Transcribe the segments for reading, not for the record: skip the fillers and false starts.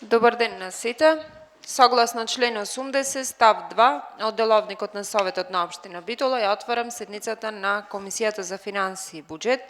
Добар ден на сите. Согласно член 80 став 2 од Деловникот на Советот на Општина Битола ја отварам седницата на Комисијата за финансии и буџет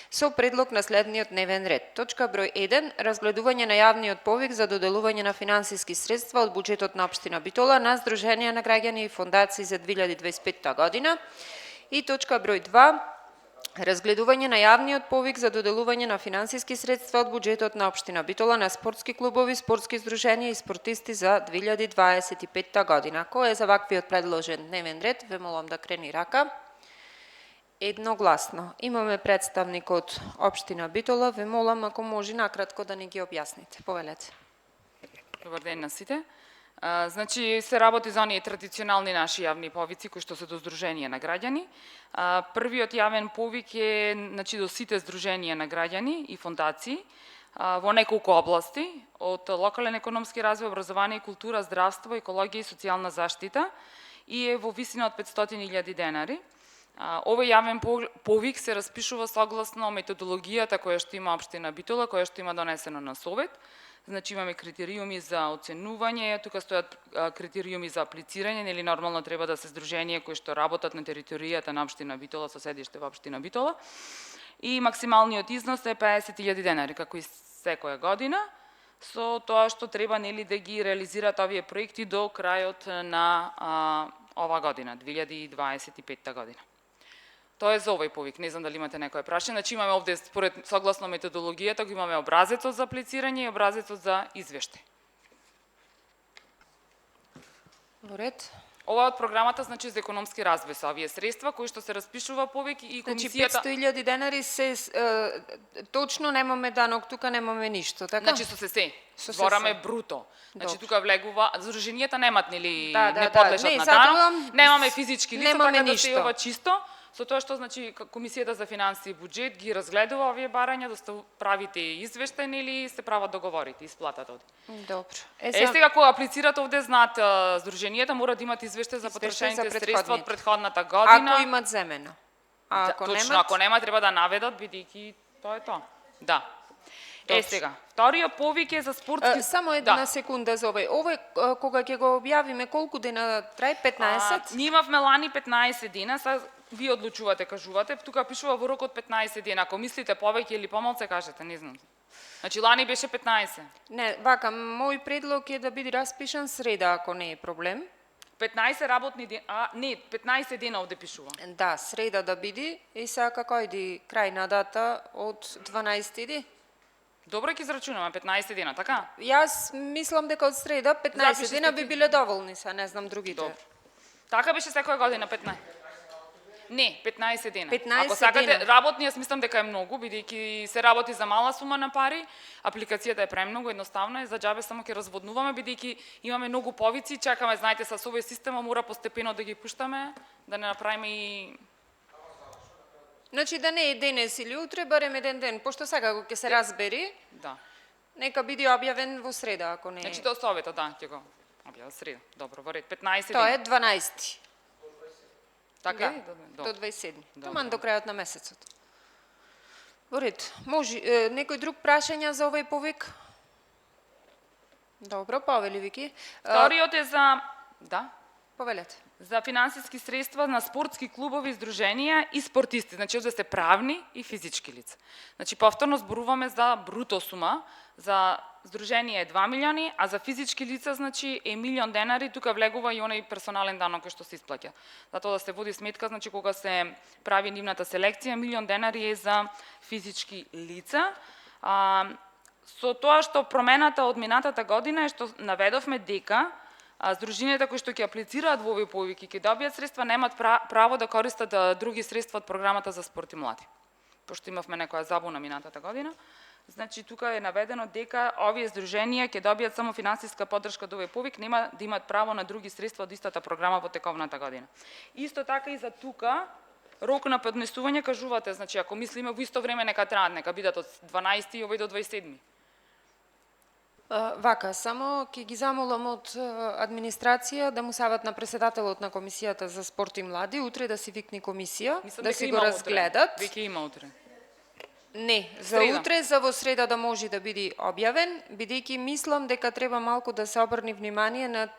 со предлог на следниот дневен ред. Точка број 1. Разгледување на јавниот повик за доделување на финансиски средства од буџетот на Општина Битола на Сдруженија на граѓани и фондации за 2025 година. И точка број 2. Разгледување на јавниот повик за доделување на финансиски средства од буџетот на Општина Битола на спортски клубови, спортски здруженија и спортисти за 2025 година. Кој е за ваквиот предложен дневен ред? Ве молам да крени рака. Едногласно. Имаме представник од Општина Битола. Ве молам, ако може, накратко да ни ги објасните. Повелете. Добар ден на сите. Значи, се работи за оние традиционални наши јавни повици кои што се до Сдруженија на граѓани. Првиот јавен повик е до сите Сдруженија на граѓани и фондации во неколку области, од локален економски развој, образование и култура, здравство, екологија и социјална заштита, и е во висина од 500.000 денари. Овој јавен повик се распишува согласно методологијата која што има Општина Битола, која што има донесено на Совет. Значи имаме критериуми за оценување, тука стојат критериуми за аплицирање, нели нормално треба да се здруженија кои што работат на територијата на Општина Битола со седиште во Општина Битола. И максималниот износ е 50.000 денари, како и секоја година, со тоа што треба нели да ги реализираат овие проекти до крајот на ова година, 2025 година. Тоа е за овој повик, не знам дали имате некој прашање. Значи имаме овде според согласно методологијата, го имаме образецот за аплицирање и образецот за извештај. Во ред. Ова од програмата значи за економски развој со овие средства кои што се распишува повик и комисијата. Значи 500.000 денари се точно немаме данок, тука немаме ништо, така? Значи со се збораме бруто. Значи тука влегува, здруженијата немат нели не подлежат не, на данок, немаме физички физички лица, немаме така да ништо. се ова чисто. Со тоа што значи Комисијата за финансии и буџет ги разгледува овие барања, правите извештај нели се прават договорите, исплатата оди. Добро. Сега кога аплицирате овде знаат здруженијата мора да имат извештај за потрошените средства од претходната година. Ако имат земено. А ако точно, немат? ако нема треба да наведат бидејќи тоа е тоа. Да. Сега, вториот повик е за спортски. Само една секунда за овој. Овој кога ќе го објавиме колку дена трае? 15? Ние имавме лани 15 дена, сега вие одлучувате, кажувате, тука пишува во рок од 15 дена. Ако мислите повеќе или помалку, кажете, не знам. Значи лани беше 15. Не, вака, мој предлог е да биде распишан среда, ако не е проблем. 15 работни дена, не, 15 дена овде пишува. Да, среда да биде и сега како иди крајна дата од 12 иди. Добро ќе израчунаме 15 дена, така? Јас мислам дека од среда 15 дена би биле доволни, са не знам другите. Добро. Така беше секоја година 15. Не, 15 дена. 15 Ако сакате дена. работни, јас мислам дека е многу, бидејќи се работи за мала сума на пари, апликацијата е премногу едноставна и за џабе само ќе разводнуваме, бидејќи имаме многу повици, чекаме, знаете, со овој система мора постепено да ги пуштаме, да не направиме и Значи да не е денес или утре, барем еден ден, пошто сега ќе се разбери. да. Нека биде објавен во среда, ако не е. Значи до Советот, да, ќе го објавам среда. Добро, во ред 15 Тоа дена. е 12. Така Да, е? до 27. Добро. Томан до крајот на месецот. Во ред. Може некој друг прашања за овој повик? Добро, повели Вики. Вториот е за Повелете. за финансиски средства на спортски клубови, здруженија и спортисти. Значи овде се правни и физички лица. Значи повторно зборуваме за бруто сума, за здруженија е 2 милиони, а за физички лица значи е 1 милион денари, тука влегува и оној персонален данок кој што се исплаќа. Затоа да се води сметка, значи кога се прави нивната селекција, 1 милион денари е за физички лица. Со тоа што промената од минатата година е што наведовме дека здруженијата кои што ќе аплицираат во овој повик и ќе добијат средства немаат право да користат други средства од програмата за спорт и млади. Пошто имавме некоја забуна минатата година. Значи тука е наведено дека овие здруженија ќе добијат само финансиска поддршка од овој повик, нема да имаат право на други средства од истата програма во тековната година. Исто така и за тука рок на поднесување кажувате, значи ако мислиме во исто време нека траат, нека бидат од 12 и овој до 27. Вака, само ќе ги замолам од администрација да му сават на претседателот на Комисијата за спорт и млади утре да си викне комисија, Мислам да дека си има го утре. разгледат. Веќе има утре. Не, за Среда. утре, за во среда да може да биде објавен, бидејќи мислам дека треба малку да се обрни внимание на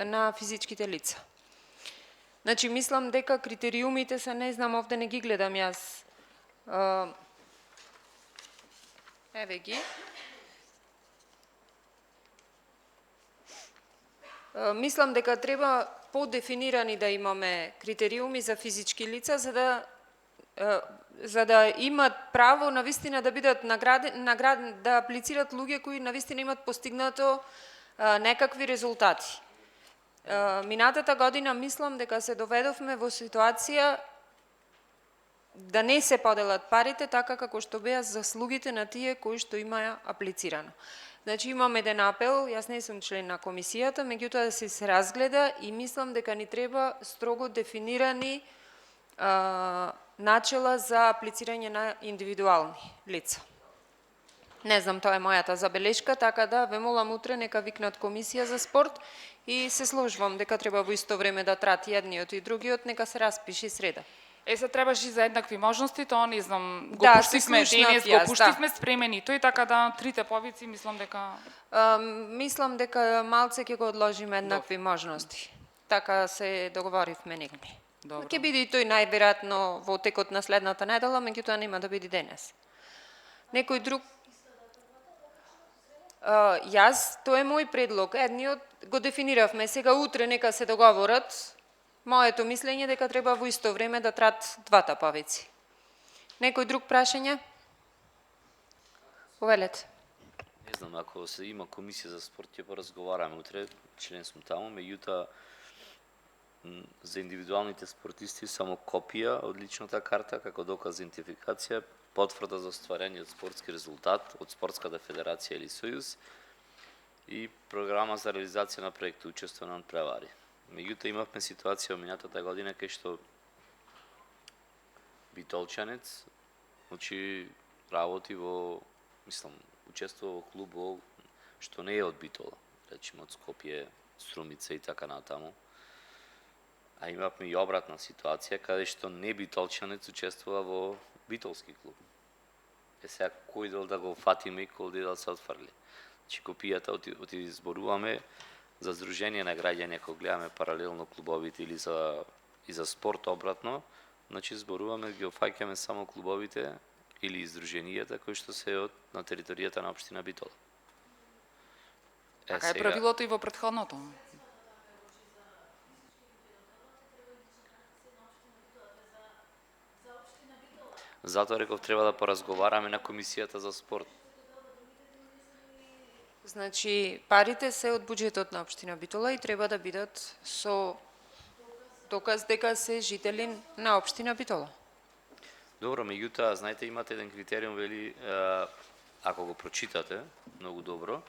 на физичките лица. Значи, мислам дека критериумите се, не знам, овде не ги гледам јас. Еве ги. Мислам дека треба подефинирани да имаме критериуми за физички лица, за да имат право навистина да бидат да аплицират луѓе кои навистина имат постигнато некакви резултати. Минатата година мислам дека се доведовме во ситуација да не се поделат парите така како што беа заслугите на тие кои што имаја аплицирано. Значи имам еден апел, јас не сум член на комисијата, меѓутоа да се разгледа и мислам дека ни треба строго дефинирани начела за аплицирање на индивидуални лица. Не знам, тоа е мојата забелешка, така да ве молам утре нека викнат комисија за спорт и се сложувам дека треба во исто време да трати едниот и другиот, нека се распиши среда. Се требаш и за еднакви можности, тоа не знам, го Да, пуштивме се слушнав денес, јас, го пуштивме спремени тој, така да трите повици мислам дека Мислам дека малце ќе го одложиме еднакви можности. Така се договоривме негде. Добро. Ќе биде и тој најверојатно во текот на следната недела, меѓутоа нема да биде денес. Некој друг? Јас, тоа е мој предлог. Едниот го дефиниравме, сега утре нека се договорат. Моето мислење дека треба во исто време да трат двата повици. Некој друг прашање? Повелете. Не знам, ако се има комисија за спорт, ќе поразговараме утре, член сум таму, меѓутоа за индивидуалните спортисти само копија од личната карта како доказ за идентификација, потврда за остварениот спортски резултат од спортската федерација или сојуз и програма за реализација на проект учество на превари. Меѓутоа имавме ситуација во минатата година кај што битолчанец, значи работи во, мислам, учествува во клуб што не е од Битола, речиме од Скопје, Струмица и така натаму. А имавме и обратна ситуација каде што не битолчанец учествува во битолски клуб. Сега кој дел да го фатиме и кој дел да се отфрли. Значи копијата оти зборуваме за здружение на граѓани, ако гледаме паралелно клубовите или за спорт обратно, значи зборуваме, ги офаќаме само клубовите или издруженијата кои што се на територијата на општина Битола. така е правилото и во претходното. Затоа реков треба да поразговараме на комисијата за спорт. Значи, парите се од буџетот на општина Битола и треба да бидат со доказ дека се жители на општина Битола. Добро, меѓутоа, знаете, имате еден критериум, вели, ако го прочитате многу добро,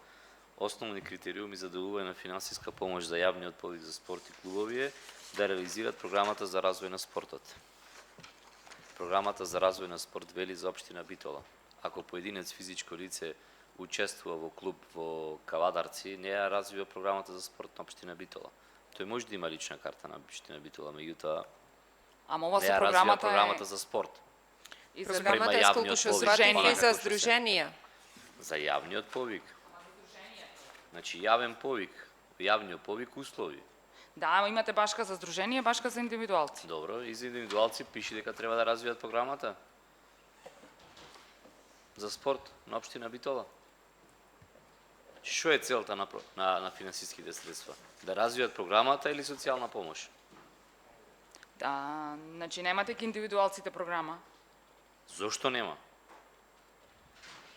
основни критериуми за делување на финансиска помош за јавниот повик за спорт и клубови е да реализираат програмата за развој на спортот. Програмата за развој на спорт вели за општина Битола. Ако поединец физичко лице учествува во клуб во Кавадарци, не ја развива програмата за спорт на општина Битола. Тој може да има лична карта на општина Битола, меѓутоа Ама ова не со ја развива програмата програмата за спорт. и за Програмата е јавниот сколку што повик, сватив Здруженија. и за здруженија. За јавниот повик. Значи јавен повик, јавниот повик услови. Да, ама имате башка за здружение, башка за индивидуалци. Добро, и за индивидуалци пише дека треба да развијат програмата за спорт на општина Битола. Што е целта на финансиските средства? Да развијат програмата или социјална помош? Да, значи немате ки индивидуалците програма. Зошто нема?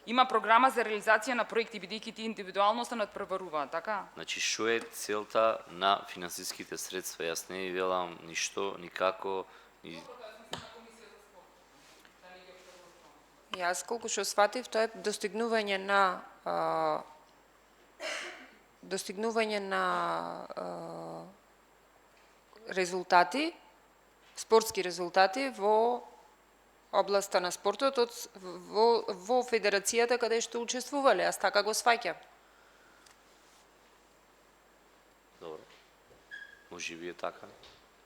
Има програма за реализација на проекти, бидејќи тие индивидуално се надпреваруваат, така? Значи, што е целта на финансиските средства? Јас не ви велам ништо, никако, ни... Јас колку што сватив, тоа е достигнување на резултати, спортски резултати во областа на спортот во федерацијата каде што учествувале, јас така го сваќам. Добро. Може би е така.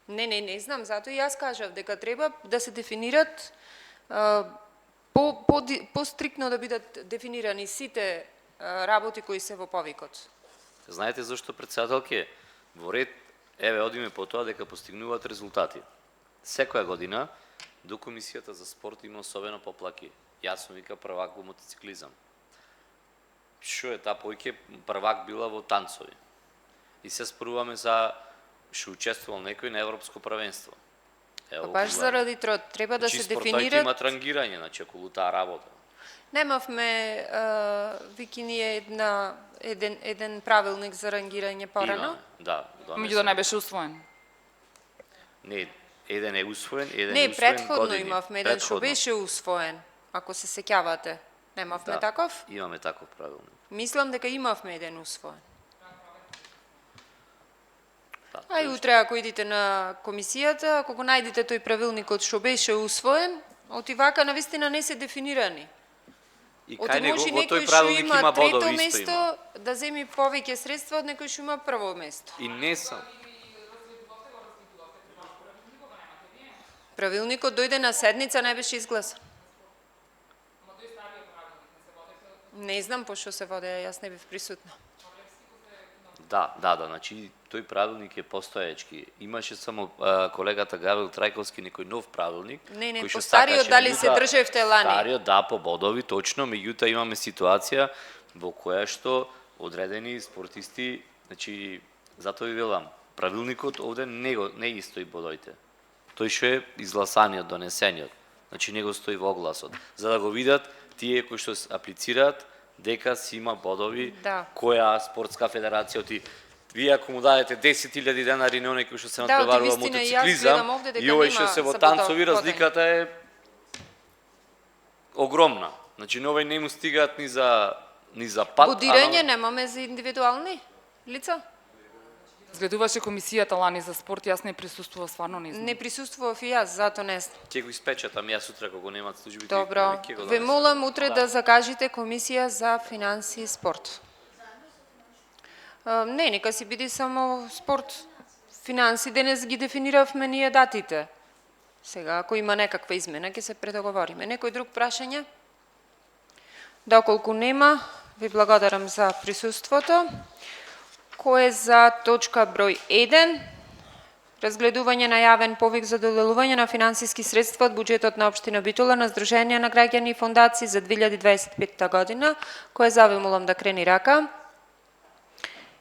Не знам, затоа и јас кажав дека треба да се дефинират По-стрикно да бидат дефинирани сите работи кои се во повикот. Знаете зашто, председателке? Во ред, еве, одиме по тоа дека постигнуваат резултати. Секоја година до Комисијата за спорт има особено поплаки. Јас сум вика првак во мотоциклизам. Шо е таа појке првак била во танцови. И се споруваме за што учествувал некој на европско првенство. Па баш заради тоа треба да Значи, се спортовите дефинират. имат рангирање, значи околу таа работа. Немавме вики ние еден правилник за рангирање порано. Имаме, да. Меѓутоа не беше усвоен. Не, еден е усвоен, еден Не, е усвоен претходно години. имавме еден што Претходно. беше усвоен, ако се сеќавате. Немавме Да, таков? Имаме таков правилник. Мислам дека имавме еден усвоен. Да, А и тој утре ако идите на комисијата, ако го најдете тој правилникот што беше усвоен, отивака навистина не се дефинирани. И Оти кај него може во тој некој што правилник има има трето бодови исто место има. да земи повеќе средства од некој што има прво место. И не сам. Правилникот дојде на седница, не беше изгласан. Не знам пошто се воде, јас не бев присутна. Да, значи тој правилник е постоечки. Имаше само колегата Гаврил Трајковски некој нов правилник. Не, кој што по стариот сакаше, дали се меѓутоа, држевте лани? Стариот, да, по бодови, точно, меѓутоа имаме ситуација во која што одредени спортисти, значи, затоа ви велам, правилникот овде не ги стои бодоите. Тој што е изгласаниот, донесениот. Значи, него стои во огласот. За да го видат тие кои што аплицираат, дека си има бодови, Да. која спортска федерација оти. Вие ако му дадете 10.000 денари на оној кој што се Да, натпреварува оти вистина, и јас гледам овде мотоциклизам дека и овој нема што се во за танцови, бодење. разликата е огромна. Значи, на овој не му стигаат ни за пат. Бодирање немаме за индивидуални лица? Згледуваше комисијата лани за спорт, јас не присуствував, стварно не знам. Не присуствував и јас, зато не знам. Ќе го испечатам јас утре кога го немаат службите. Добро. ќе го Ве донесам. молам утре Да. да закажете комисија за финанси и спорт. Не, нека си биде само спорт. Финанси денес ги дефиниравме ние датите. Сега, ако има некаква измена, ќе се предоговориме. Некој друг прашање? Доколку нема, ви благодарам за присуството. Кој е за точка број 1? Разгледување на јавен повик за доделување на финансиски средства од буџетот на општина Битола на Сдруженија на граѓани и фондации за 2025 година. Кој е за, ви молам да крени рака.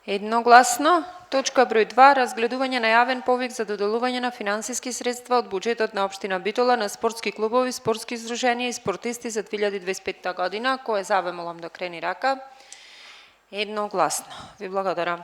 Едногласно. Точка број 2. Разгледување на јавен повик за доделување на финансиски средства од буџетот на општина Битола на спортски клубови, спортски здруженија и спортисти за 2025 година. Кој е за, ве молам да крени рака. Едногласно. Ви благодарам.